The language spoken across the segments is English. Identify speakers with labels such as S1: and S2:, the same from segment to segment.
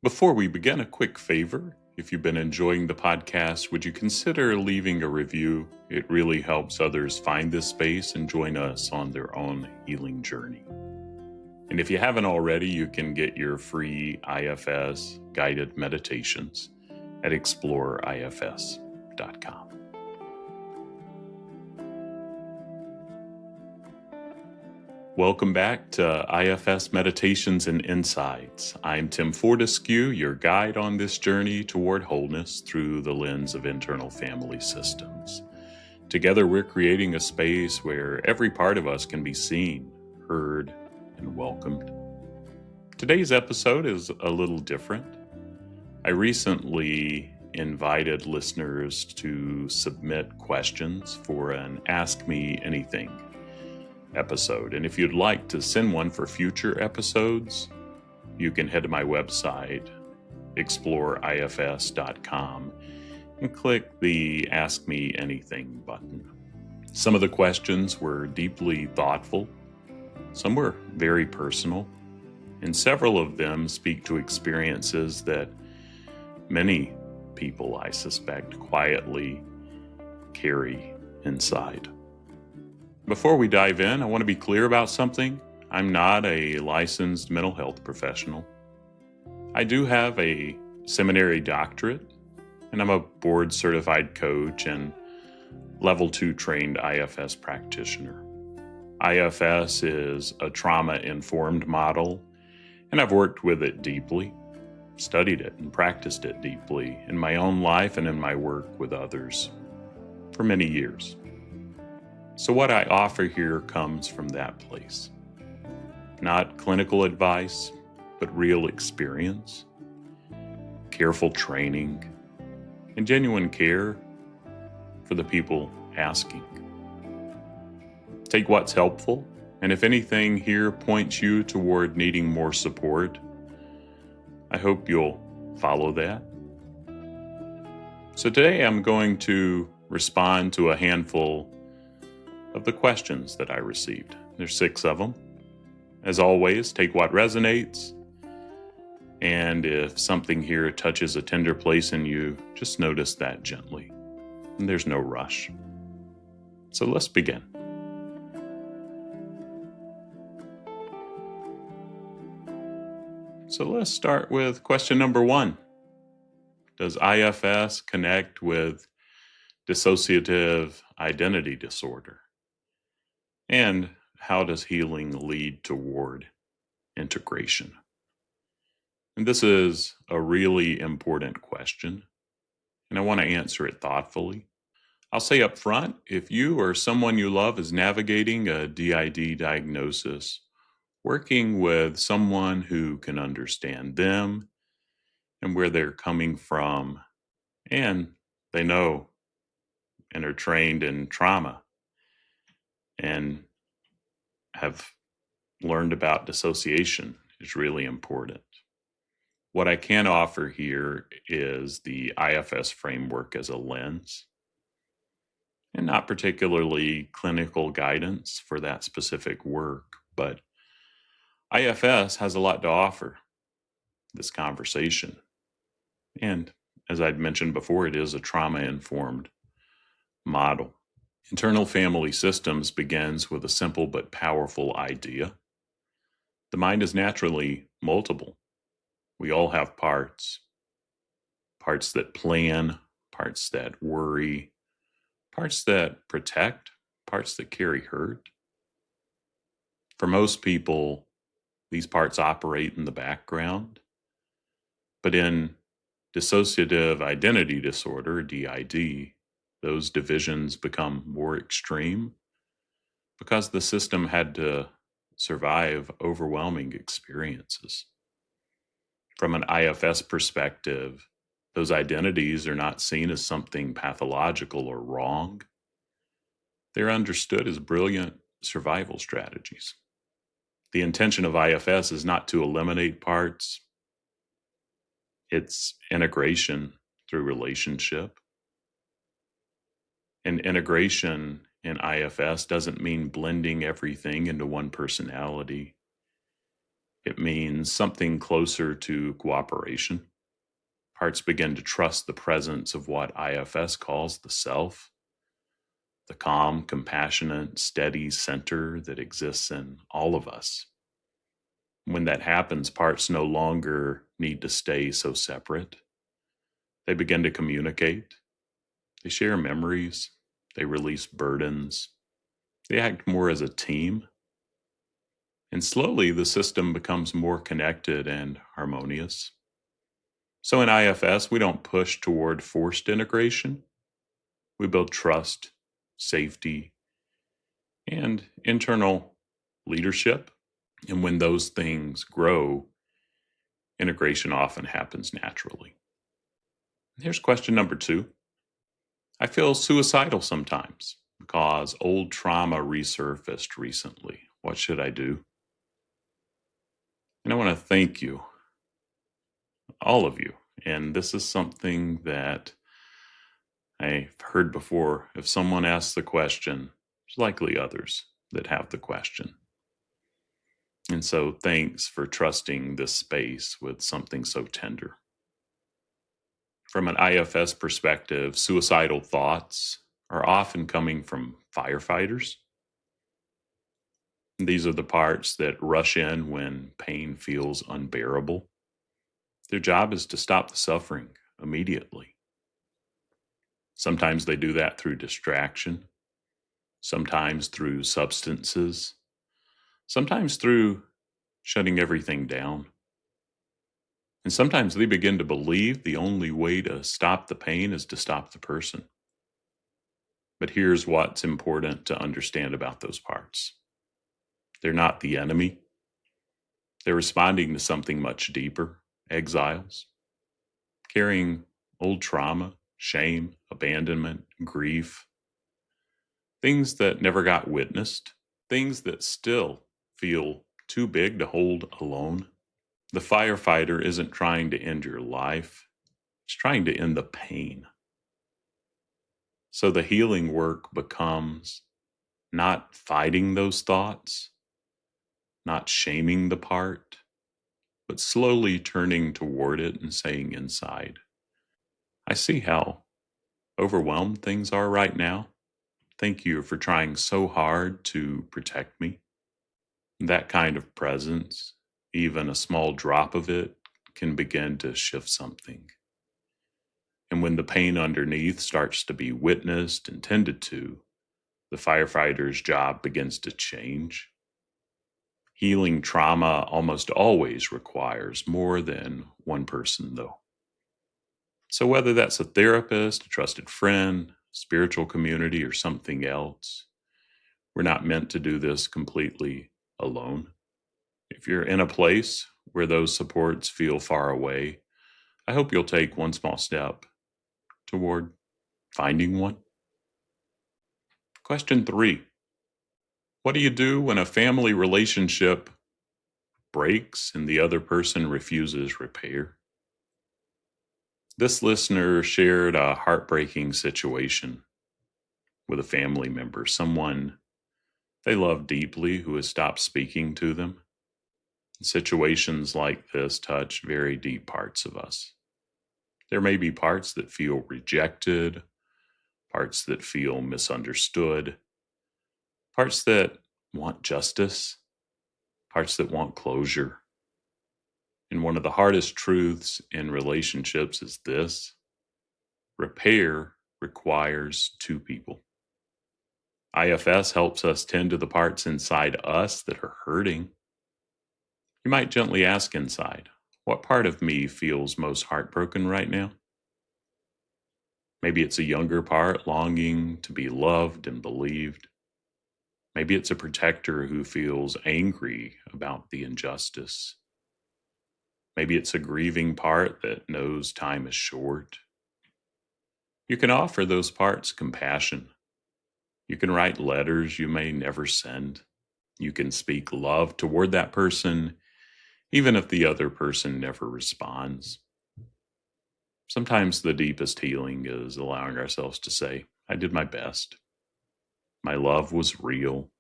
S1: Before we begin, a quick favor. If you've been enjoying the podcast, would you consider leaving a review? It really helps others find this space and join us on their own healing journey. And if you haven't already, you can get your free IFS guided meditations at exploreifs.com. Welcome back to IFS Meditations and Insights. I'm Tim Fortescue, your guide on this journey toward wholeness through the lens of internal family systems. Together, we're creating a space where every part of us can be seen, heard, and welcomed. Today's episode is a little different. I recently invited listeners to submit questions for an Ask Me Anything episode. And if you'd like to send one for future episodes, you can head to my website, exploreifs.com, and click the Ask Me Anything button. Some of the questions were deeply thoughtful, some were very personal, and several of them speak to experiences that many people, I suspect, quietly carry inside. Before we dive in, I want to be clear about something. I'm not a licensed mental health professional. I do have a seminary doctorate, and I'm a board-certified coach and level 2 trained IFS practitioner. IFS is a trauma-informed model, and I've worked with it deeply, studied it, and practiced it deeply in my own life and in my work with others for many years. So what I offer here comes from that place. Not clinical advice, but real experience, careful training, and genuine care for the people asking. Take what's helpful, and if anything here points you toward needing more support, I hope you'll follow that. So today I'm going to respond to a handful of the questions that I received. There's 6 of them. As always, take what resonates, and if something here touches a tender place in you, just notice that gently. And there's no rush. So let's begin. So let's start with question number 1. Does IFS connect with dissociative identity disorder? And how does healing lead toward integration? And this is a really important question, and I want to answer it thoughtfully. I'll say up front, if you or someone you love is navigating a DID diagnosis, working with someone who can understand them and where they're coming from, and they know and are trained in trauma and have learned about dissociation is really important. What I can offer here is the IFS framework as a lens, and not particularly clinical guidance for that specific work, but IFS has a lot to offer this conversation. And as I'd mentioned before, it is a trauma-informed model. Internal family systems begins with a simple but powerful idea. The mind is naturally multiple. We all have parts that plan, parts that worry, parts that protect, parts that carry hurt. For most people, these parts operate in the background, but in dissociative identity disorder, DID, those divisions become more extreme because the system had to survive overwhelming experiences. From an IFS perspective, those identities are not seen as something pathological or wrong. They're understood as brilliant survival strategies. The intention of IFS is not to eliminate parts. It's integration through relationship. And integration in IFS doesn't mean blending everything into one personality. It means something closer to cooperation. Parts begin to trust the presence of what IFS calls the self, the calm, compassionate, steady center that exists in all of us. When that happens, parts no longer need to stay so separate. They begin to communicate. They share memories. They release burdens. They act more as a team. And slowly, the system becomes more connected and harmonious. So in IFS, we don't push toward forced integration. We build trust, safety, and internal leadership. And when those things grow, integration often happens naturally. Here's question number 2. I feel suicidal sometimes because old trauma resurfaced recently. What should I do? And I want to thank you, all of you. And this is something that I've heard before. If someone asks the question, there's likely others that have the question. And so thanks for trusting this space with something so tender. From an IFS perspective, suicidal thoughts are often coming from firefighters. These are the parts that rush in when pain feels unbearable. Their job is to stop the suffering immediately. Sometimes they do that through distraction, sometimes through substances, sometimes through shutting everything down. And sometimes they begin to believe the only way to stop the pain is to stop the person. But here's what's important to understand about those parts. They're not the enemy. They're responding to something much deeper, exiles, carrying old trauma, shame, abandonment, grief, things that never got witnessed, things that still feel too big to hold alone. The firefighter isn't trying to end your life, it's trying to end the pain. So the healing work becomes not fighting those thoughts, not shaming the part, but slowly turning toward it and saying inside, I see how overwhelmed things are right now. Thank you for trying so hard to protect me. That kind of presence, even a small drop of it, can begin to shift something. And when the pain underneath starts to be witnessed and tended to, the firefighter's job begins to change. Healing trauma almost always requires more than one person, though. So whether that's a therapist, a trusted friend, spiritual community, or something else, we're not meant to do this completely alone. If you're in a place where those supports feel far away, I hope you'll take one small step toward finding one. Question 3. What do you do when a family relationship breaks and the other person refuses repair? This listener shared a heartbreaking situation with a family member, someone they love deeply who has stopped speaking to them. Situations like this touch very deep parts of us. There may be parts that feel rejected, parts that feel misunderstood, parts that want justice, parts that want closure. And one of the hardest truths in relationships is this: repair requires two people. IFS helps us tend to the parts inside us that are hurting. You might gently ask inside, what part of me feels most heartbroken right now? Maybe it's a younger part longing to be loved and believed. Maybe it's a protector who feels angry about the injustice. Maybe it's a grieving part that knows time is short. You can offer those parts compassion. You can write letters you may never send. You can speak love toward that person, even if the other person never responds. Sometimes the deepest healing is allowing ourselves to say, I did my best. My love was real,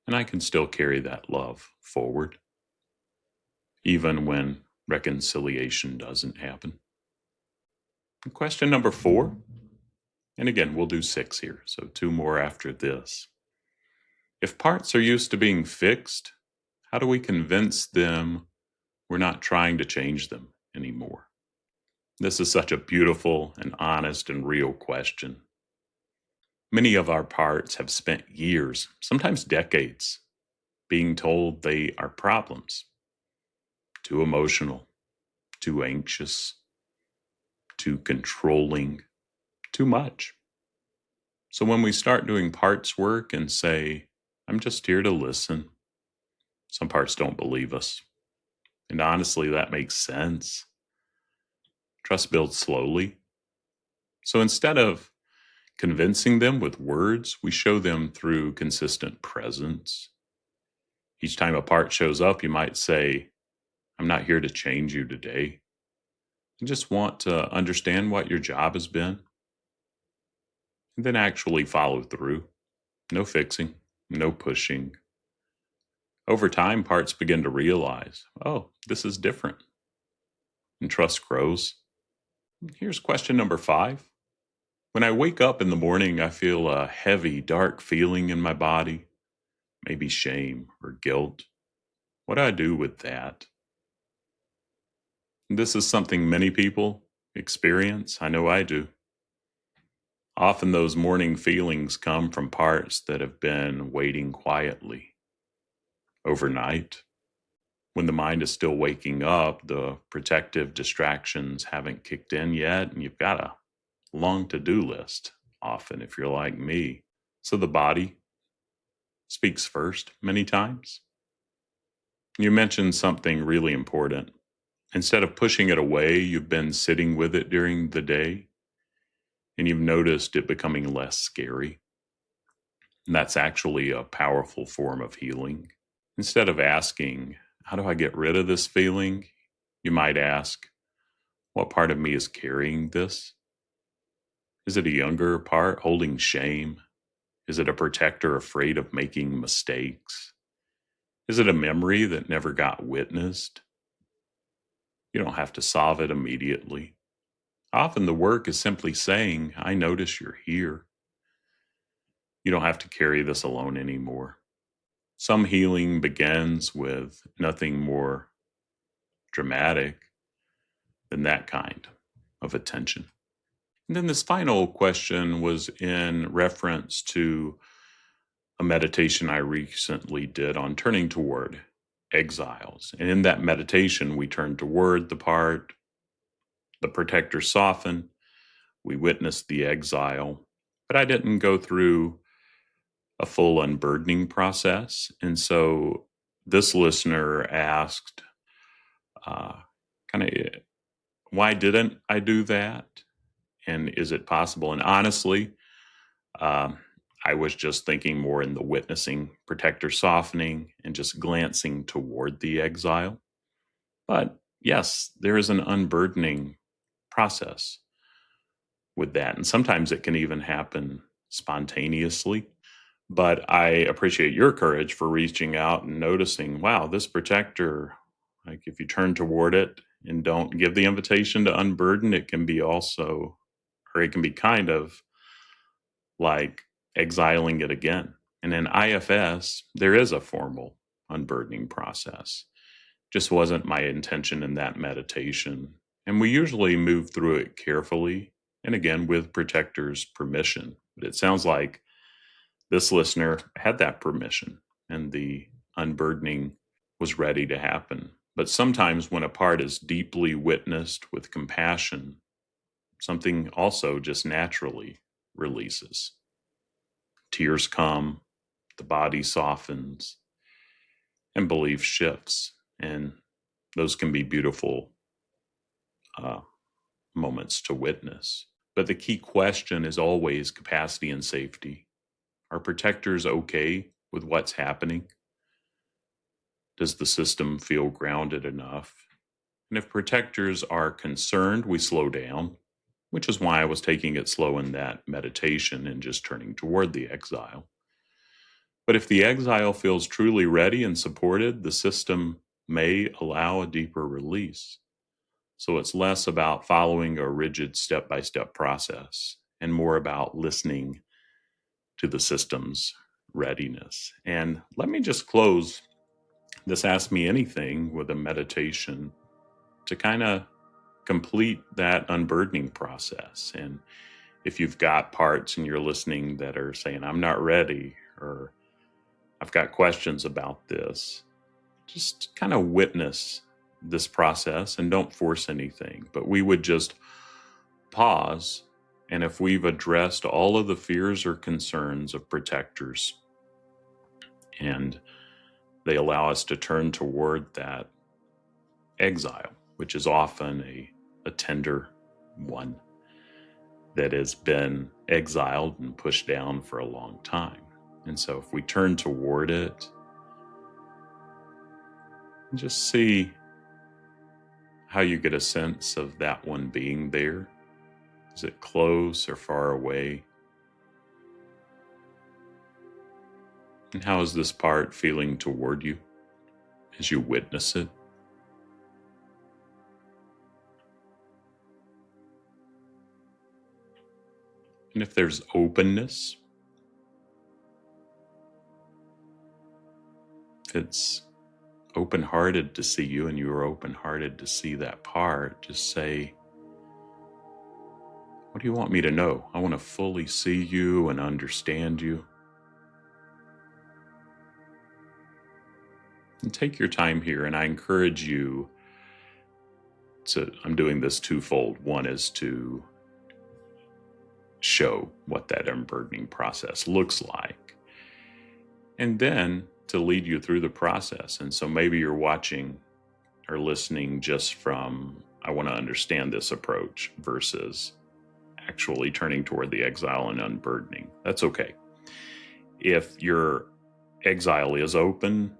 S1: and I can still carry that love forward. even when reconciliation doesn't happen. And question number 4, and again, we'll do 6 here, so 2 more after this. If parts are used to being fixed, how do we convince them we're not trying to change them anymore? This is such a beautiful and honest and real question. Many of our parts have spent years, sometimes decades, being told they are problems. Too emotional, too anxious, too controlling, too much. So when we start doing parts work and say, I'm just here to listen, some parts don't believe us. And honestly, that makes sense. Trust builds slowly. So instead of convincing them with words, we show them through consistent presence. Each time a part shows up, you might say, I'm not here to change you today. I just want to understand what your job has been. And then actually follow through. No fixing, no pushing. Over time, parts begin to realize, oh, this is different. And trust grows. Here's question number 5. When I wake up in the morning, I feel a heavy, dark feeling in my body, maybe shame or guilt. What do I do with that? This is something many people experience. I know I do. Often those morning feelings come from parts that have been waiting quietly overnight. When the mind is still waking up, the protective distractions haven't kicked in yet, and you've got a long to-do list, often, if you're like me. So the body speaks first many times. You mentioned something really important. Instead of pushing it away, you've been sitting with it during the day, and you've noticed it becoming less scary. And that's actually a powerful form of healing. Instead of asking, how do I get rid of this feeling? You might ask, what part of me is carrying this? Is it a younger part holding shame? Is it a protector afraid of making mistakes? Is it a memory that never got witnessed? You don't have to solve it immediately. Often the work is simply saying, I notice you're here. You don't have to carry this alone anymore. Some healing begins with nothing more dramatic than that kind of attention. And then this final question was in reference to a meditation I recently did on turning toward exiles. And in that meditation, we turned toward the part, the protector softened, we witnessed the exile, but I didn't go through a full unburdening process. And so this listener asked, kind of, why didn't I do that? And is it possible? And honestly, I was just thinking more in the witnessing, protector softening, and just glancing toward the exile. But yes, there is an unburdening process with that. And sometimes it can even happen spontaneously. But I appreciate your courage for reaching out and noticing, wow, this protector, like if you turn toward it and don't give the invitation to unburden, it can be also, or it can be kind of like exiling it again. And in IFS, there is a formal unburdening process. Just wasn't my intention in that meditation. And we usually move through it carefully and again with protector's permission. But it sounds like this listener had that permission and the unburdening was ready to happen. But sometimes when a part is deeply witnessed with compassion, something also just naturally releases. Tears come, the body softens, and belief shifts. And those can be beautiful moments to witness. But the key question is always capacity and safety. Are protectors okay with what's happening? Does the system feel grounded enough? And if protectors are concerned, we slow down, which is why I was taking it slow in that meditation and just turning toward the exile. But if the exile feels truly ready and supported, the system may allow a deeper release. So it's less about following a rigid step-by-step process and more about listening to the system's readiness. And let me just close this Ask Me Anything with a meditation to kind of complete that unburdening process. And if you've got parts and you're listening that are saying, I'm not ready, or I've got questions about this, just kind of witness this process and don't force anything. But we would just pause. And if we've addressed all of the fears or concerns of protectors and they allow us to turn toward that exile, which is often a tender one that has been exiled and pushed down for a long time. And so if we turn toward it, just see how you get a sense of that one being there. Is it close or far away? And how is this part feeling toward you as you witness it? And if there's openness, if it's open-hearted to see you and you are open-hearted to see that part, just say, what do you want me to know? I want to fully see you and understand you. And take your time here, and I encourage you to, I'm doing this twofold. One is to show what that unburdening process looks like, and then to lead you through the process. And so maybe you're watching or listening just from, I want to understand this approach versus actually turning toward the exile and unburdening. That's okay. If your exile is open,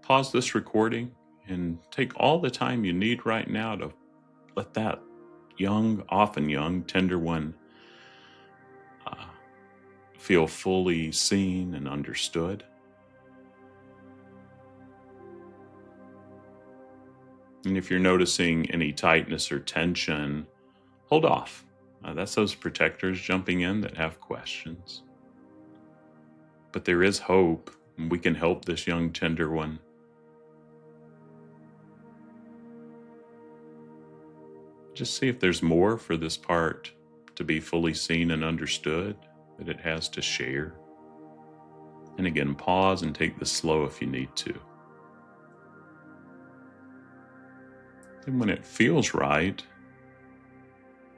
S1: pause this recording and take all the time you need right now to let that young, often young, tender one feel fully seen and understood. And if you're noticing any tightness or tension, hold off. That's those protectors jumping in that have questions. But there is hope, and we can help this young, tender one. Just see if there's more for this part to be fully seen and understood that it has to share. And again, pause and take this slow if you need to. Then when it feels right,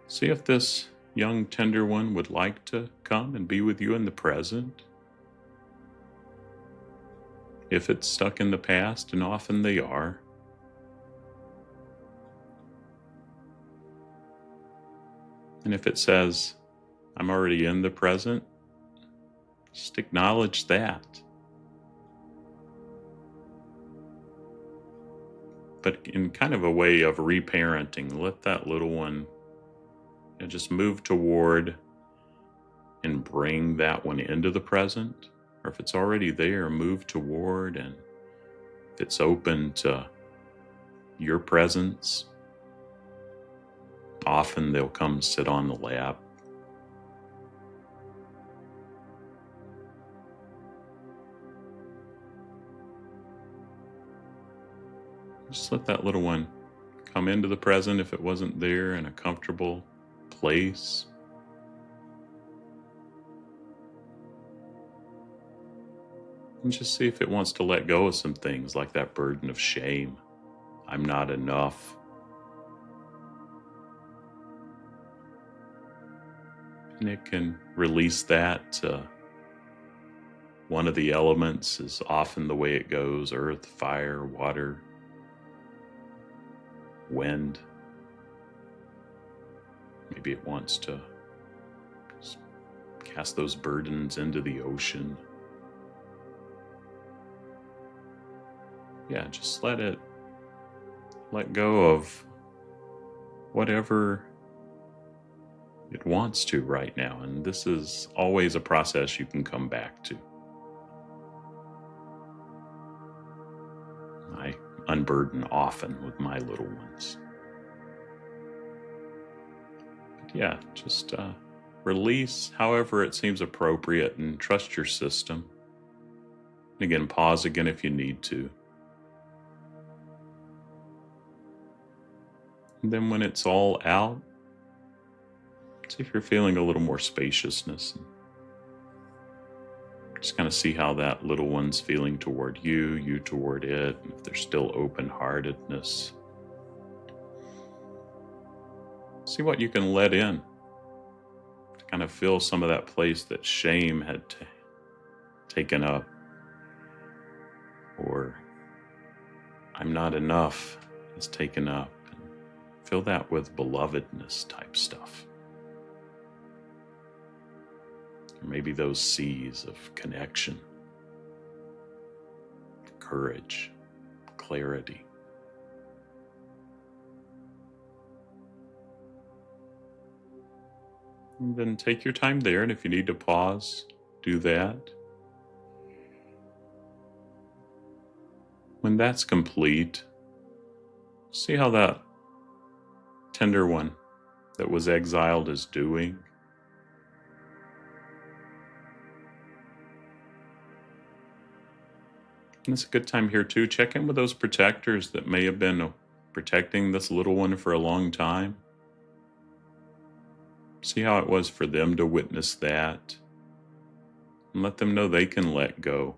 S1: see if this young, tender one would like to come and be with you in the present. If it's stuck in the past, and often they are, and if it says, I'm already in the present, just acknowledge that. But in kind of a way of reparenting, let that little one just move toward and bring that one into the present. Or if it's already there, move toward, and if it's open to your presence, often they'll come sit on the lap. Just let that little one come into the present if it wasn't there in a comfortable place. And just see if it wants to let go of some things like that burden of shame. I'm not enough. And it can release that. One of the elements is often the way it goes: earth, fire, water, wind. Maybe it wants to cast those burdens into the ocean. Yeah, just let go of whatever it wants to right now. And this is always a process you can come back to. My unburden often with my little ones. But yeah, just release however it seems appropriate and trust your system. And again, pause again if you need to. And then when it's all out, see if you're feeling a little more spaciousness. Just kind of see how that little one's feeling toward you, you toward it, and if there's still open-heartedness. See what you can let in to kind of fill some of that place that shame had taken up, or I'm not enough is taken up. And fill that with belovedness type stuff. Or maybe those seas of connection, courage, clarity. And then take your time there, and if you need to pause, do that. When that's complete, see how that tender one that was exiled is doing. And it's a good time here too. Check in with those protectors that may have been protecting this little one for a long time. See how it was for them to witness that. And let them know they can let go.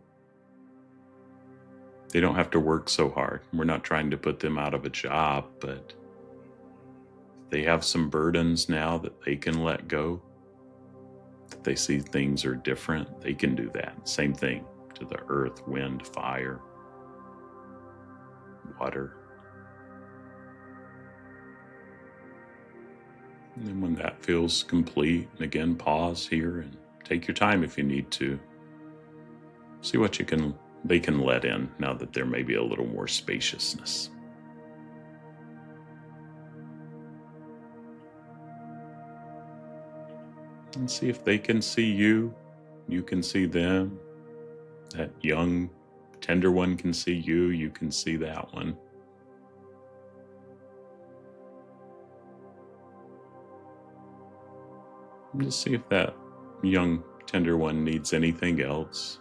S1: They don't have to work so hard. We're not trying to put them out of a job, but they have some burdens now that they can let go. That they see things are different, they can do that. Same thing to the earth, wind, fire, water. And then when that feels complete, and again, pause here and take your time if you need to. See what they can let in now that there may be a little more spaciousness. And see if they can see you, you can see them. That young, tender one can see you, you can see that one. And just see if that young, tender one needs anything else.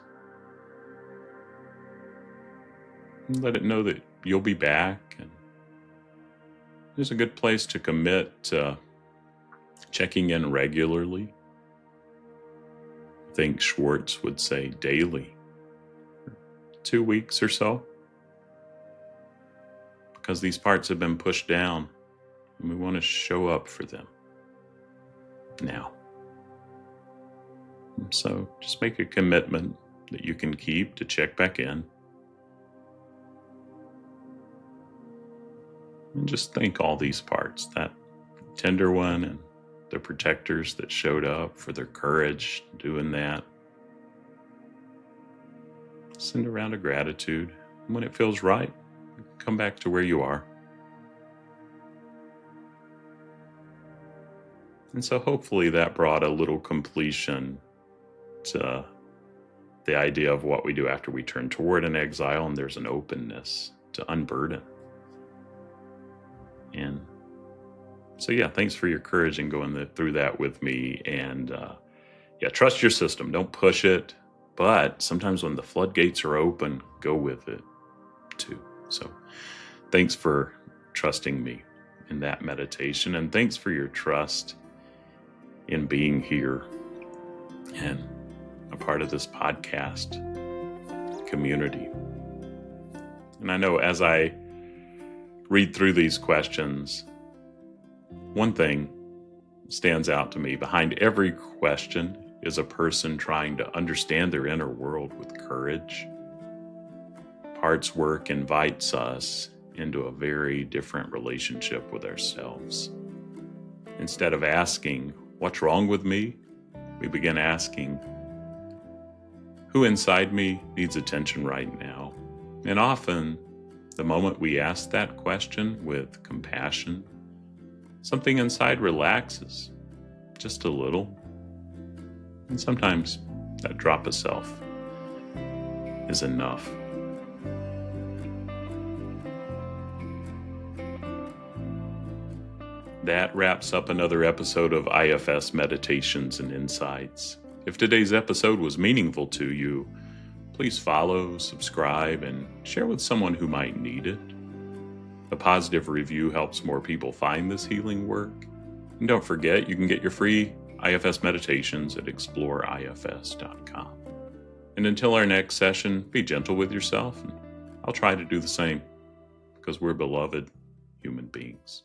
S1: And let it know that you'll be back. And there's a good place to commit to checking in regularly. I think Schwartz would say daily. 2 weeks or so, because these parts have been pushed down and we want to show up for them now. And so just make a commitment that you can keep to check back in and just thank all these parts, that tender one and the protectors that showed up, for their courage doing that. Send a round of gratitude. And when it feels right, come back to where you are. And so hopefully that brought a little completion to the idea of what we do after we turn toward an exile, and there's an openness to unburden. And so yeah, thanks for your courage in going through that with me. And trust your system. Don't push it. But sometimes when the floodgates are open, go with it too. So thanks for trusting me in that meditation. And thanks for your trust in being here and a part of this podcast community. And I know as I read through these questions, one thing stands out to me. Behind every question is a person trying to understand their inner world with courage. Parts work invites us into a very different relationship with ourselves. Instead of asking, what's wrong with me? We begin asking, who inside me needs attention right now? And often, the moment we ask that question with compassion, something inside relaxes just a little. And sometimes that drop of self is enough. that wraps up another episode of IFS Meditations and Insights. If today's episode was meaningful to you, please follow, subscribe, and share with someone who might need it. A positive review helps more people find this healing work. And don't forget, you can get your free IFS meditations at exploreifs.com. And until our next session, be gentle with yourself, and I'll try to do the same, because we're beloved human beings.